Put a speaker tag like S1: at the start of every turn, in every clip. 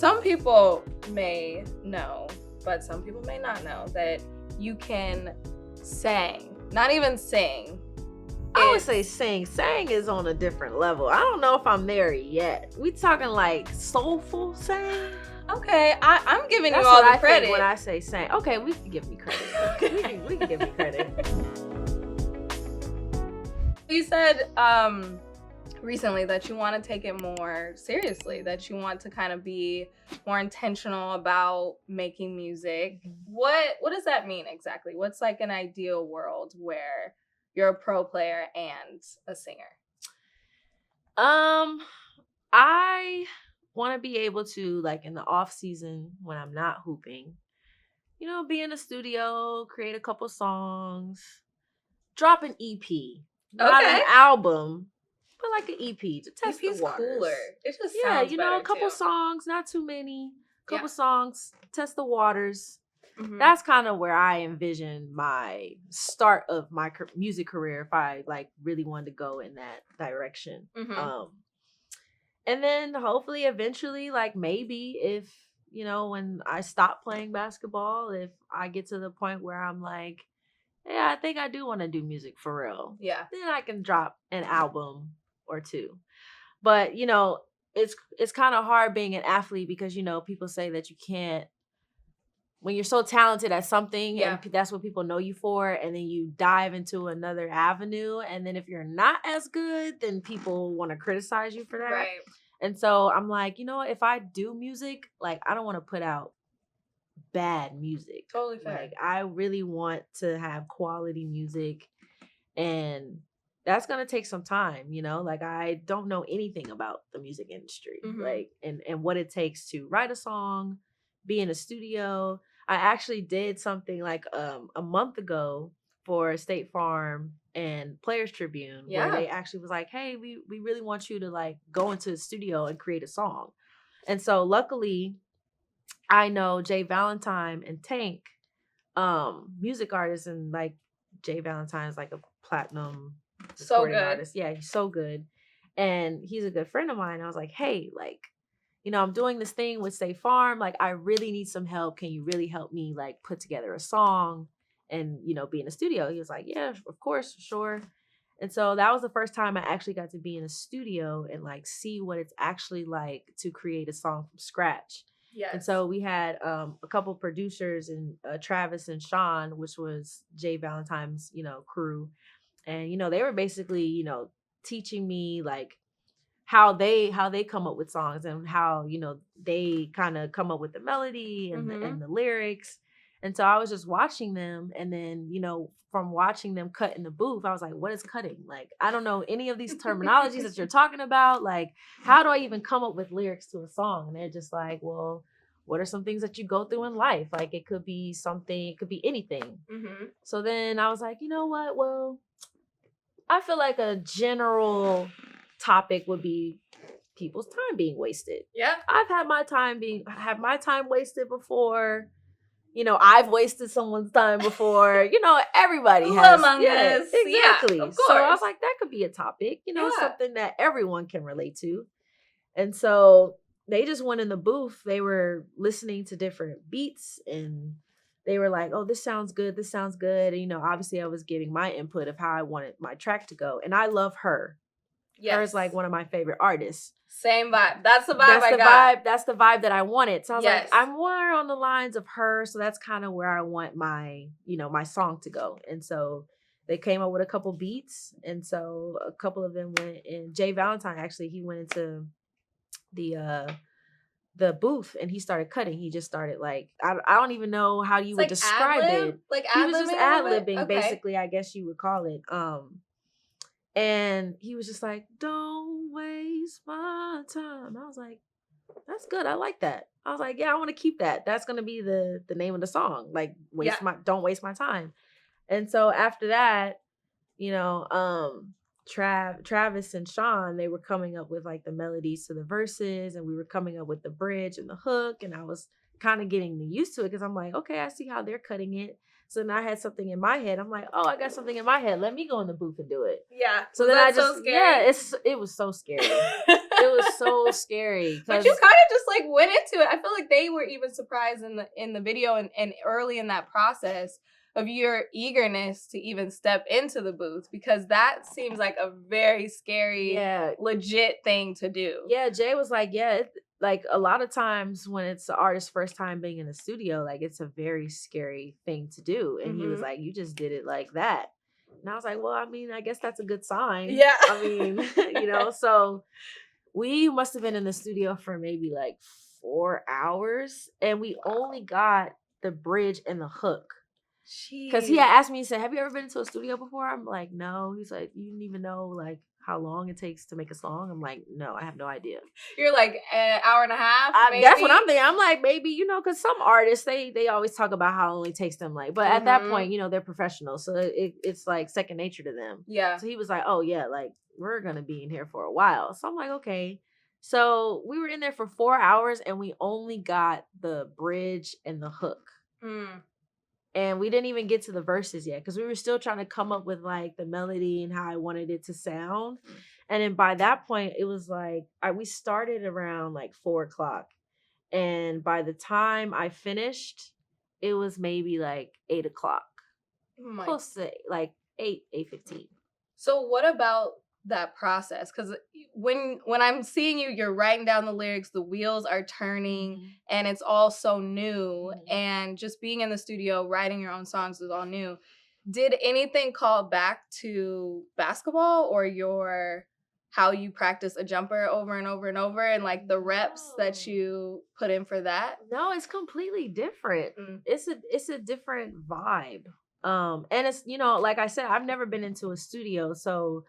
S1: some people may know, but some people may not know that you can sing, not even sing.
S2: I would say sing. Sang is on a different level. I don't know if I'm there yet. We talking like soulful sing?
S1: Okay, I'm giving
S2: That's
S1: you all
S2: what
S1: the credit.
S2: think when I say sing. Okay, we can give me credit. we can give me credit.
S1: You said recently that you want to take it more seriously, that you want to kind of be more intentional about making music. What does that mean exactly? What's like an ideal world where you're a pro player and a singer?
S2: I want to be able to, like, in the off season when I'm not hooping, be in the studio, create a couple songs, drop an EP, not an album, but like an EP to test
S1: EP's
S2: the waters.
S1: Cooler. It just sounds better,
S2: a couple
S1: too.
S2: songs, not too many, couple songs, test the waters. Mm-hmm. That's kind of where I envision my start of my music career if I like really wanted to go in that direction. Mm-hmm. And then hopefully eventually, like maybe if, when I stop playing basketball, if I get to the point where I'm like, yeah, I think I do want to do music for real.
S1: Yeah.
S2: Then I can drop an album or two. But, it's kind of hard being an athlete because, people say that you can't, when you're so talented at something and that's what people know you for, and then you dive into another avenue, and then if you're not as good, then people want to criticize you for that.
S1: Right.
S2: And so I'm like, if I do music, like I don't want to put out bad music.
S1: Totally fair.
S2: Like I really want to have quality music, and that's gonna take some time, like I don't know anything about the music industry, like and what it takes to write a song, be in a studio. I actually did something like a month ago for State Farm and Players Tribune, where they actually was like, hey, we really want you to like go into the studio and create a song. And so luckily I know Jay Valentine and Tank, music artists, and like Jay Valentine is like a platinum recording artist. Yeah, he's so good. And he's a good friend of mine. I was like, hey, like, I'm doing this thing with State Farm. Like, I really need some help. Can you really help me like put together a song and, be in the studio? He was like, yeah, of course, sure. And so that was the first time I actually got to be in a studio and like see what it's actually like to create a song from scratch. Yes. And so we had a couple producers, and Travis and Sean, which was Jay Valentine's, crew. And, they were basically, teaching me like how they come up with songs and how, they kind of come up with the melody and, and the lyrics. And so I was just watching them. And then, from watching them cut in the booth, I was like, what is cutting? Like, I don't know any of these terminologies that you're talking about. Like, how do I even come up with lyrics to a song? And they're just like, well, what are some things that you go through in life? Like, it could be something, it could be anything. Mm-hmm. So then I was like, you know what? Well, I feel like a general topic would be people's time being wasted. Yeah. I've had my time wasted before. I've wasted someone's time before. Everybody has.
S1: Among us.
S2: Exactly.
S1: Yeah, of course.
S2: So I was like, that could be a topic, something that everyone can relate to. And so they just went in the booth. They were listening to different beats, and they were like, oh, this sounds good. This sounds good. And, obviously I was giving my input of how I wanted my track to go. And I love her. Yes. Her's like one of my favorite artists.
S1: Same vibe. That's the vibe I got.
S2: That's the vibe that I wanted. So I was like, I'm more on the lines of her. So that's kind of where I want my, my song to go. And so they came up with a couple beats. And so a couple of them went in. Jay Valentine, actually, he went into the booth and he started cutting. He just started like, I don't even know how you would describe it.
S1: Like
S2: he was just ad-libbing, basically, I guess you would call it. And he was just like, don't waste my time. I was like, that's good. I like that. I was like, yeah, I want to keep that. That's going to be the name of the song. Like, don't waste my time. And so after that, Travis and Sean, they were coming up with like the melodies to the verses, and we were coming up with the bridge and the hook. And I was kind of getting used to it because I'm like, okay, I see how they're cutting it. So then I had something in my head. I'm like, oh, I got something in my head. Let me go in the booth and do it.
S1: Yeah.
S2: So then I just,
S1: so scary?
S2: it was so scary. was so scary.
S1: But you kind of just like went into it. I feel like they were even surprised in the video and early in that process of your eagerness to even step into the booth, because that seems like a very scary, legit thing to do.
S2: Yeah, Jay was like, like a lot of times when it's the artist's first time being in the studio, like it's a very scary thing to do. And he was like, you just did it like that. And I was like, well, I mean, I guess that's a good sign.
S1: Yeah.
S2: I mean, so we must have been in the studio for maybe like 4 hours, and we only got the bridge and the hook. Because he had asked me, he said, have you ever been to a studio before? I'm like, no. He's like, you didn't even know like how long it takes to make a song? I'm like, no, I have no idea.
S1: You're like an hour and a half, maybe?
S2: That's what I'm thinking. I'm like, maybe, because some artists, they always talk about how long it takes them, like, but at that point, they're professionals. So it's like second nature to them.
S1: Yeah.
S2: So he was like, oh yeah, like we're going to be in here for a while. So I'm like, okay. So we were in there for 4 hours and we only got the bridge and the hook. And we didn't even get to the verses yet because we were still trying to come up with like the melody and how I wanted it to sound. And then by that point, it was like we started around like 4:00. And by the time I finished, it was maybe like 8:00. Close to like 8:15.
S1: So what about that process? Because when I'm seeing you're writing down the lyrics, the wheels are turning, and it's all so new, and just being in the studio writing your own songs is all new. Did anything call back to basketball or how you practice a jumper over and over and over, and like the reps that you put in for that?
S2: No, it's completely different. It's a different vibe. And it's, like I said, I've never been into a studio, so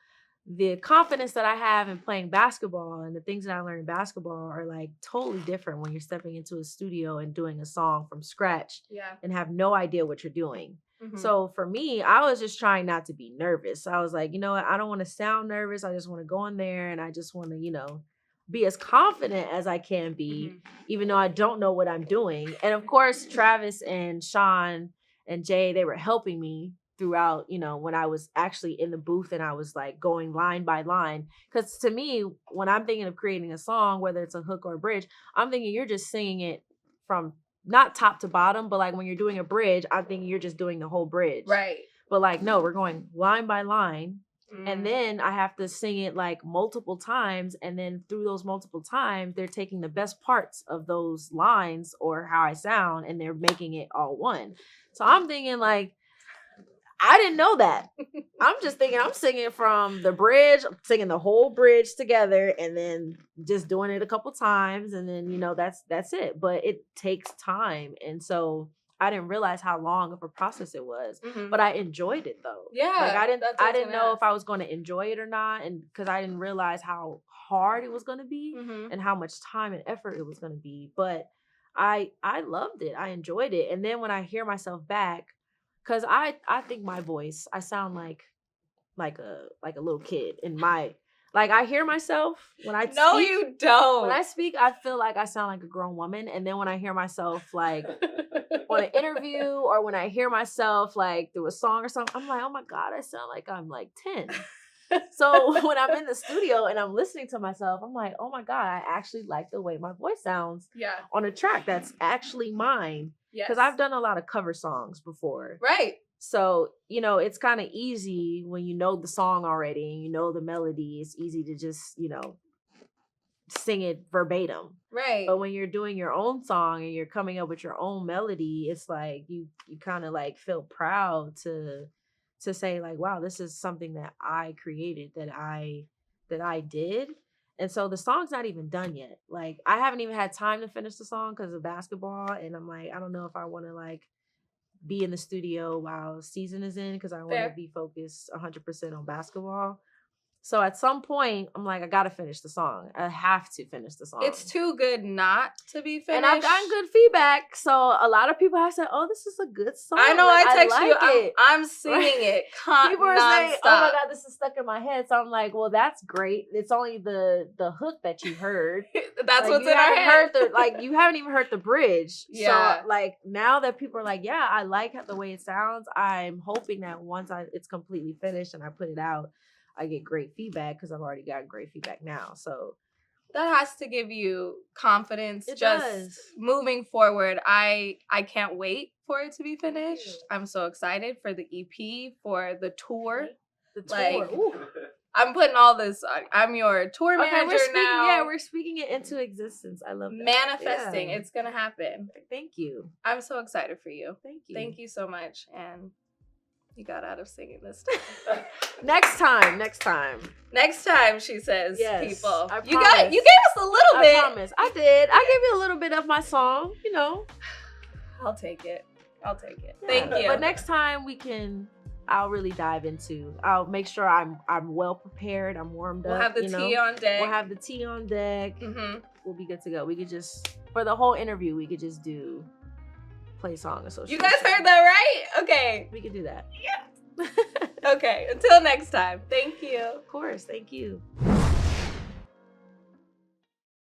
S2: the confidence that I have in playing basketball and the things that I learned in basketball are like totally different when you're stepping into a studio and doing a song from scratch and have no idea what you're doing. So for me, I was just trying not to be nervous. I was like, you know what? I don't want to sound nervous. I just want to go in there and I just want to, be as confident as I can be, even though I don't know what I'm doing. And of course, Travis and Sean and Jay, they were helping me throughout, when I was actually in the booth and I was like going line by line. Because to me, when I'm thinking of creating a song, whether it's a hook or a bridge, I'm thinking you're just singing it from not top to bottom, but like when you're doing a bridge, I'm thinking you're just doing the whole bridge.
S1: Right.
S2: But like, no, we're going line by line. And then I have to sing it like multiple times. And then through those multiple times, they're taking the best parts of those lines or how I sound and they're making it all one. So I'm thinking like, I didn't know that. I'm just thinking I'm singing from the bridge, singing the whole bridge together and then just doing it a couple times. And then, that's it. But it takes time. And so I didn't realize how long of a process it was, but I enjoyed it though.
S1: Yeah.
S2: Like I didn't know if I was going to enjoy it or not. And cause I didn't realize how hard it was going to be and how much time and effort it was going to be. But I loved it. I enjoyed it. And then when I hear myself back, cause I think my voice, I sound like a little kid in my, like I hear myself when I
S1: No,
S2: speak.
S1: you don't.
S2: When I speak, I feel like I sound like a grown woman. And then when I hear myself like on an interview or when I hear myself like through a song or something, I'm like, oh my God, I sound like I'm like 10. So when I'm in the studio and I'm listening to myself, I'm like, oh my God, I actually like the way my voice sounds on a track that's actually mine. Because I've done a lot of cover songs before.
S1: Right.
S2: So, it's kind of easy when you know the song already and you know the melody. It's easy to just, sing it verbatim.
S1: Right.
S2: But when you're doing your own song and you're coming up with your own melody, it's like you kind of like feel proud to say like, wow, this is something that I created, that I did. And so the song's not even done yet. Like I haven't even had time to finish the song because of basketball. And I'm like, I don't know if I want to like be in the studio while season is in because I want to be focused 100% on basketball. So at some point, I'm like, I got to finish the song. I have to finish the song.
S1: It's too good not to be finished.
S2: And I've gotten good feedback. So a lot of people have said, oh, this is a good song.
S1: I know,
S2: like,
S1: I text
S2: like
S1: you. I'm singing it.
S2: People are saying, oh my God, this is stuck in my head. So I'm like, well, that's great. It's only the hook that you heard.
S1: That's
S2: like,
S1: what's in our head.
S2: You haven't even heard the bridge.
S1: Yeah.
S2: So like now that people are like, yeah, I like the way it sounds. I'm hoping that once it's completely finished and I put it out, I get great feedback because I've already got great feedback now. So
S1: that has to give you confidence.
S2: It
S1: just
S2: does.
S1: moving forward. I can't wait for it to be finished. I'm so excited for the EP, for the tour.
S2: The tour.
S1: Like,
S2: Ooh.
S1: I'm putting all this. I'm your tour manager
S2: we're speaking,
S1: now.
S2: Yeah, we're speaking it into existence. I love that.
S1: Manifesting.
S2: Yeah.
S1: It's gonna happen.
S2: Thank you.
S1: I'm so excited for you.
S2: Thank you.
S1: Thank you so much. And you got out of singing this time.
S2: Next time.
S1: Next time, she says,
S2: Yes,
S1: people.
S2: I
S1: You
S2: promise.
S1: gave us a little bit.
S2: I promise. I did. I gave you a little bit of my song, you know.
S1: I'll take it. Thank
S2: Yeah.
S1: you.
S2: But next time I'll really dive into. I'll make sure I'm well prepared. I'm warmed
S1: we'll
S2: up.
S1: have the tea on deck.
S2: We'll have the tea on deck.
S1: Mm-hmm.
S2: We'll be good to go. We could just, for the whole interview, we could just do play song association.
S1: You guys heard that right? Okay.
S2: We could do that.
S1: Yeah. Okay. Until next time. Thank you.
S2: Of course. Thank you.